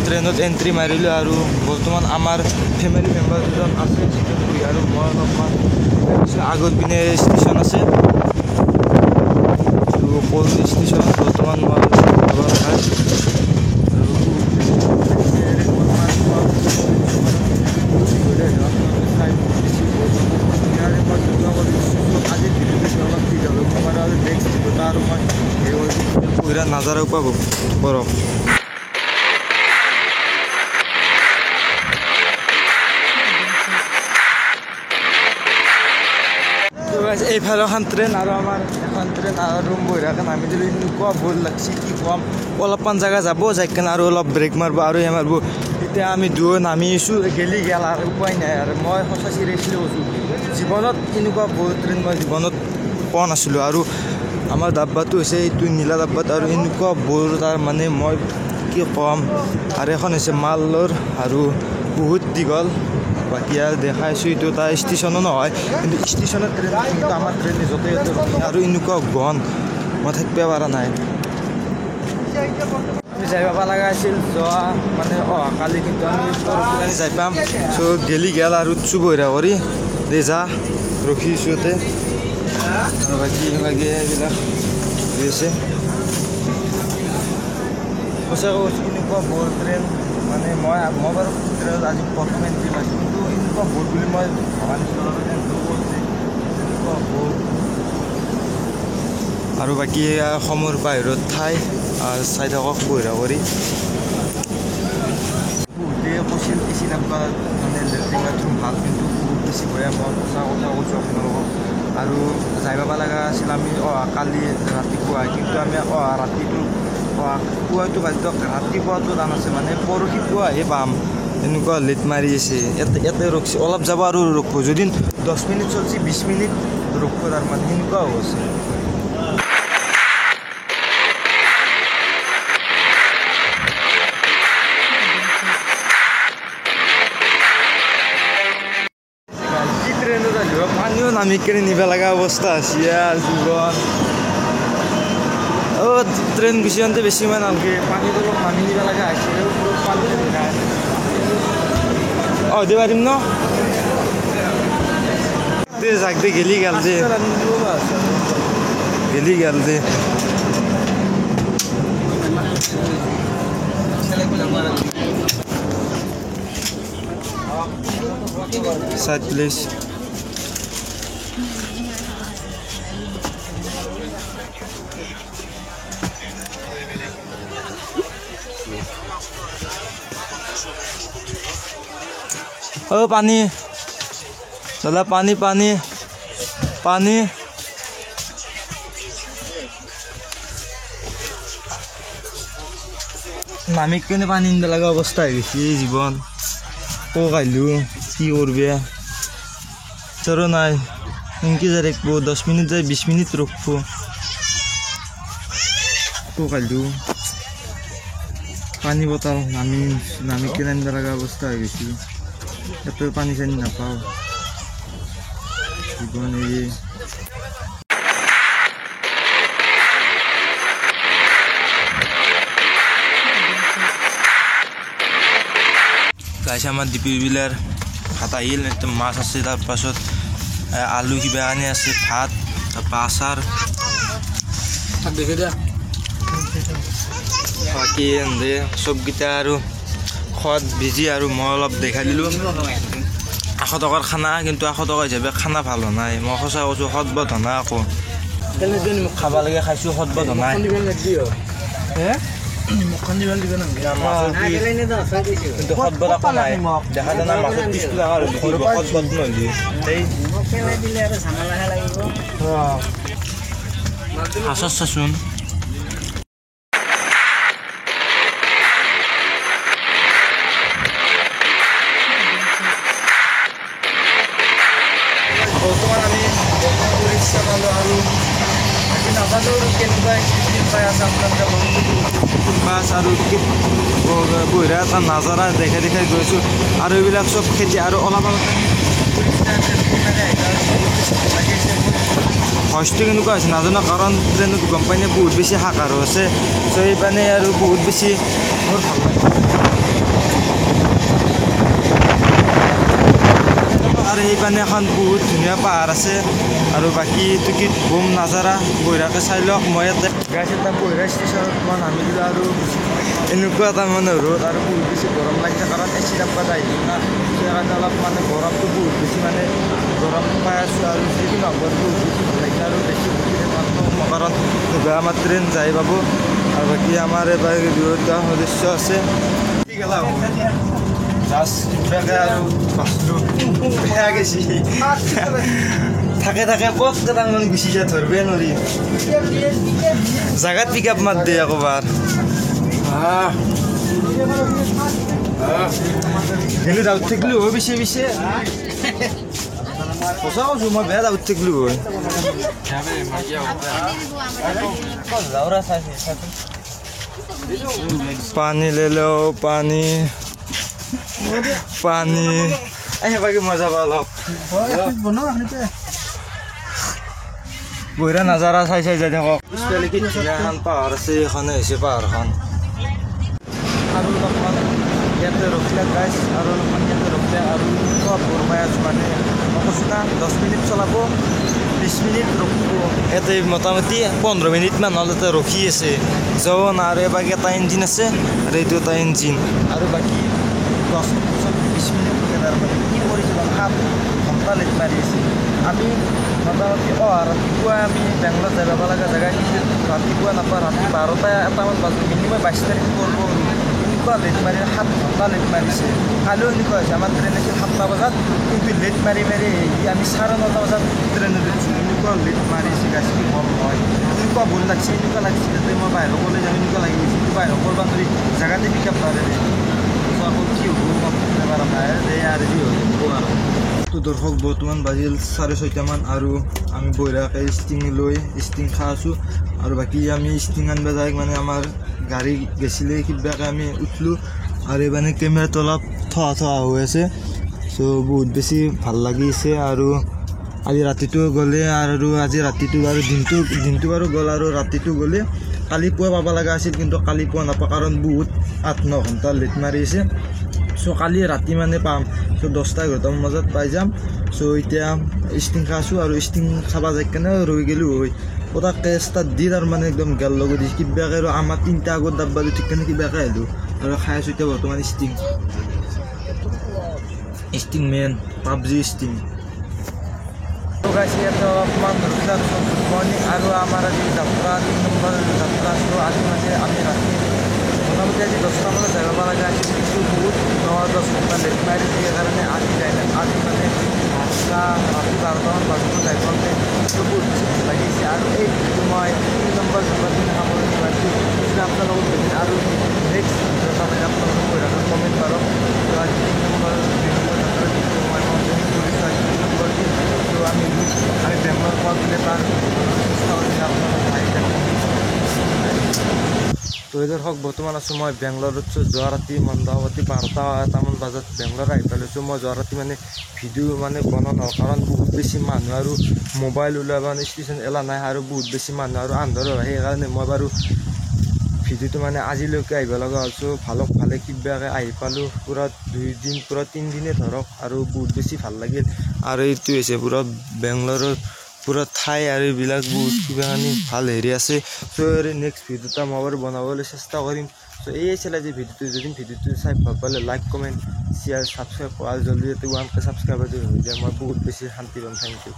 ট্ৰেইনত এণ্ট্ৰি মাৰিলোঁ আৰু বৰ্তমান আমাৰ ফেমিলি মেম্বাৰ দুজন আছে আৰু মই অলপমান আগত পিনে ষ্টেচন আছে আৰু ক'ল ষ্টেচন বৰ্তমান মই নাজাৰাও পাব বৰফ এইফালে এখন ট্ৰেইন আৰু আমাৰ এখন ট্ৰেইন আৰু বহিৰাকে নামি দিলোঁ এনেকুৱা ভুল লাগছে কি কম অলপমান জেগা যাব যাই কেনে আৰু অলপ ব্ৰেক মাৰিব আৰু মাৰিব এতিয়া আমি দুয়ো নামি আছোঁ গেলি গেল আৰু উপায় নাই আৰু মই সঁচা চিৰিয়াছলি কৈছোঁ জীৱনত এনেকুৱা বহুত ট্ৰেইন মই জীৱনত পোৱা নাছিলোঁ আৰু আমাৰ ডাব্বাটো হৈছে এইটো নীলা ডাব্বাত আৰু এনেকুৱা বৰ তাৰ মানে মই কি ক'ম আৰু এখন হৈছে মালৰ আৰু বহুত দীঘল বাকী আৰু দেখাইছোঁ এইটো তাৰ ষ্টেচনো নহয় কিন্তু ষ্টেচনৰ ট্ৰেইন কিন্তু আমাৰ ট্ৰেইন য'তে আৰু এনেকুৱা গন মই থাকিব পৰা নাই আমি যাই পাব লগা আছিল যোৱা মানে অহাকালি কিন্তু আমি পৰহি যাই পাম চ' গেলি গেল আৰু চুব বহিৰা কৰি দে যা ৰখিছোঁ ইয়াতে আৰু বাকী এইবিলাক আছে সঁচাকৈ কৈছোঁ এনেকুৱা বৰ ট্ৰেইন মানে মই বাৰু ট্ৰেইনত আজি প্ৰথম এণ্ট্ৰি পাইছোঁ কিন্তু এনেকুৱা বৰ বুলি মই ভবা নাছিলোঁ এনেকুৱা বৰ আৰু বাকী অসমৰ বাহিৰত ঠাই চাই থাকক বহিৰা কৰি বহুতে কৈছিল এচি ডাব্বা মানে লেট্ৰিন বাথৰুম ভাল কিন্তু বহুত বেছি বেয়া মই সঁচা কথা কৈছোঁ আপোনালোকক আৰু যাই পাব লগা আছিল আমি কালি ৰাতিপুৱা কিন্তু আমি ৰাতিটো পুৱাটো বাধ্য ৰাতিপুৱাটো টান আছে মানে পৰহি পুৱাহে পাম এনেকুৱা লেট মাৰি আছে ইয়াতে ৰখছি অলপ যাব আৰু ৰখব যদি 10 মিনিট চলছি 20 মিনিট ৰখব তাৰমানে সেনেকুৱা হৈছে কি ট্ৰেইনত আহিব পানীও নামি কেনে নিব লগা অৱস্থা আছে জীৱন ট্ৰেইন গুচি যাওঁতে বেছি ইমান নালগে পানীত অলপ নামি নিব লগা হৈছে পানী নাই দিব পাৰিম ন দে যাক দে গেলি গেল দে গেলি গেল দে সাইড প্লিজ পানী দাদা পানী পানী পানী নামি কেনে পানী নিব লগা অৱস্থা হৈ গৈছে জীৱন কক আহিলোঁ কি কৰবি চৰো নাই এনেকৈ যাই ৰাখিব 10 মিনিট যাই 20 মিনিট ৰখিব কক আহিলোঁ পানী বটল নামি কেনে নিব লগা অৱস্থা হৈ গৈছে ইয়াতে পানী চানী নাপাওঁ জীৱন এই গাইছে আমাৰ ডিপি বিলাৰ ভাত আহিল মাছ আছে তাৰপাছত আলু কিবা আনি আছে ভাত তাৰপৰা আচাৰ বাকী এনে চবকেইটা আৰু খোৱাত বিজি আৰু মই অলপ দেখাই দিলোঁ 100 টকাৰ খানা কিন্তু 100 টকা হিচাপে খানা ভাল হোৱা নাই মই সঁচা কৈছোঁ সদবদ হোৱা নাই আকৌ খাব লাগে খাইছোঁ সদবদ হোৱা নাই কিন্তু সদবদ আকৌ নাই দেখা জানা মাছৰ 30 টকা আৰু সদবদ নহ'লে আচাৰ চাচোন বৰ্তমান আমি ৰিক্সা পালোঁ আৰু নাজানো কেনেকুৱা এক্সপিৰিয়েঞ্চ পাই আছে আপোনালোকে বাছ আৰু বহিৰা এটা নাজাৰা দেখাই দেখাই গৈছোঁ আৰু এইবিলাক চব খেতি আৰু অলপ ভইচটো কেনেকুৱা হৈছে নাজানো কাৰণ ট্ৰেইনত গম পাই বহুত বেছি হাকাৰো আছে চ' সেইকাৰণে আৰু বহুত বেছি মোৰ ভাল লাগে আৰু সেইপানে এখন বহুত ধুনীয়া পাহাৰ আছে আৰু বাকী টিকিট বুম নাজাৰা বহিৰাকে চাই লওক মই ইয়াতে গাইছ এটা বহিৰা ষ্টেচনত মই নামি দিলোঁ আৰু এনেকুৱা এটা মানে ৰ'দ আৰু বহুত বেছি গৰম লাগিছে কাৰণ এচি ডাব্বাত আহিলোঁ না সেইকাৰণে অলপ মানে গৰমটো বহুত বেছি মানে গৰমটো পাই আছোঁ আৰু যিকোনো নগৰ বহুত বেছি ভাল লাগিছে আৰু বেছি কাৰণ বেয়া আমাৰ ট্ৰেইন যাই পাব আৰু বাকী আমাৰ এবাৰ দুয়োটা সদস্য আছে আৰু বাছটো বেয়া গেছি থাকে থাকে পথ কেইটামান গুচি যায় ধৰবই নোৱাৰি জাগাত পিক আপ মাত দিয়ে একবাৰ কিন্তু দাউত থাকিলোঁ হয় পিছে পিছে সঁচা কৈছোঁ মই বেয়া দাউত থাকিলোঁ হয় পানী লৈ লওঁ পানী পানী বাকী মজা পাওঁ অলপ বহিৰা নাজাৰা চাই চাই যাই থাকক পিছফালে কি ধুনীয়াখন পাহাৰ আছে এইখনে হৈছে পাহাৰখন আৰু অলপমান ইয়াতে ৰখিলে গাইছ আৰু অলপমান ইয়াতে ৰখিলে আৰু চব বৰমাই আছোঁ মানে মই কৈছোঁ না 10 মিনিট চলাব 20 মিনিট ৰখিব ইয়াতে মোটামুটি 15 মিনিটমান হ'ল ইয়াতে ৰখি আছে যোৱা আৰু এবাৰ এটা ইঞ্জিন আছে আৰু এইটো এটা ইঞ্জিন আৰু বাকী 10 মিনিট ৰখে তাৰমানে কি কৰিছোঁ 7 ঘণ্টা লেট মাৰি আছে আমি মোটামুটি ৰাতিপুৱা আমি বেংগলত যাই পাব লগা জেগা কিন্তু ৰাতিপুৱা নাপাওঁ ৰাতি 12টা এটামান বাজে মিনিমাম 22 তাৰিখ কৰিব এনেকুৱা লেট মাৰি 7 ঘণ্টা লেট মাৰিছে কালিও এনেকুৱা হৈছে আমাৰ ট্ৰেইন আছিল 7টা বজাত কিন্তু লেট মাৰি মাৰি আমি 9:30 বজাত ট্ৰেইনত উঠিছোঁ এনেকুৱা লেট মাৰিছে গাছ কি কম হয় এনেকুৱা ভুল লাগছে এনেকুৱা লাগিছে যাতে মই বাহিৰৰ কলেজ যাম এনেকুৱা লাগি গৈছে কিন্তু বাহিৰৰ কৰিব নোৱাৰি জেগাতে পিক আপ পাৰে আকৌ কি হ'ব এবাৰ আৰু যি হ'ব আৰু তো দৰ্শক বৰ্তমান বাজিল 6:30মান আৰু আমি বহিৰাকে ষ্টিং লৈ ষ্টিং খাই আছোঁ আৰু বাকী আমি ষ্টিং আনিব যায় মানে আমাৰ গাড়ী গেছিলে কিবাকৈ আমি উঠিলোঁ আৰু এইবাৰ কেমেৰাটো অলপ থোৱা হৈ আছে চ' বহুত বেছি ভাল লাগিছে আৰু আজি ৰাতিটো গ'লে আৰু আজি ৰাতিটো আৰু দিনটো বাৰু গ'ল আৰু ৰাতিটো গ'লে কালি পুৱা পাব লগা আছিল কিন্তু কালি পুৱা নাপাওঁ কাৰণ বহুত 8-9 ঘণ্টা লেট মাৰিছে চ' কালি ৰাতি মানে পাম চ' 10-11টামান বজাত পাই যাম চ' এতিয়া ষ্টিং খাইছোঁ আৰু ষ্টিং খাব যাই কেনে ৰৈ গ'লোঁ হয় পটককৈ ষ্টাৰ্ট দি তাৰমানে একদম গেল লগত দিছোঁ কিবাকৈ আৰু আমাৰ 3টা আগত ডাব্বাটো ঠিক কেনে কিবাকৈ আহিলোঁ আৰু খাই আছোঁ এতিয়া বৰ্তমান ষ্টিং মেইন পাবজি ষ্টিং ইয়াতে অলপমান মৰ্ণিং আৰু আমাৰ আজি যাত্ৰা 3 নম্বৰ যাত্ৰাটো আজি মানে আমি ৰাতি মোটামুটি আজি 10টা বজাত যাই পাব লগা আছিল কিন্তু বহুত 9-10 ঘণ্টা লেট মাৰি দিয়ে কাৰণে আজি যাই আজি মানে ৰাতি 12টামান বাজিব যাই পাওঁতে বহুত ভাল লাগিছে আৰু এই মই 3 নম্বৰ যাত্ৰাটো সামৰণি মাৰিছোঁ আপোনাৰ লগত গৈছে আৰু নেক্সট তাৰমানে আপোনালোকে কৈ ৰাখক কমেণ্ট কৰক আজি 3 নম্বৰ যাত্ৰাটো মই কৰিছোঁ আজি 3 নম্বৰ আমি বেংগলৰ পৰা দিলে তাৰ চেষ্টা কৰিলে আপোনালোক আহি থাকক তো দৰ্শক বৰ্তমান আছোঁ মই বেংগলৰত যোৱা ৰাতি মোটামুটি 12টামান বজাত বেংগলৰ আহি পাইছোঁ মই যোৱা ৰাতি মানে ভিডিঅ' মানে বনোৱা নহয় কাৰণ বহুত বেছি মানুহ আৰু মোবাইল ওলোৱা মানে ষ্টেচন এলা নাই আৰু বহুত বেছি মানুহ আৰু আন্ধাৰ হয় সেইকাৰণে মই বাৰু ভিডিঅ'টো মানে আজিলৈকে আহিব লগা হৈছোঁ ভালে কিবাকৈ আহি পালোঁ পূৰা 2 দিন পূৰা 3 দিনে ধৰক আৰু বহুত বেছি ভাল লাগিল আৰু এইটো হৈছে পূৰা বেংগলোৰৰ পূৰা ঠাই আৰু এইবিলাক বহুত কিবাখিনি ভাল হেৰি আছে চ' নেক্সট ভিডিঅ'টা মই বাৰু বনাবলৈ চেষ্টা কৰিম চ' এই আছিলে যে ভিডিঅ'টো চাই ভাল পালে লাইক কমেণ্ট শ্বেয়াৰ ছাবস্ক্ৰাইব কৰা জলদি 1K ছাবস্ক্ৰাইবাৰ হৈ যায় মই বহুত বেছি শান্তি পাম থেংক ইউ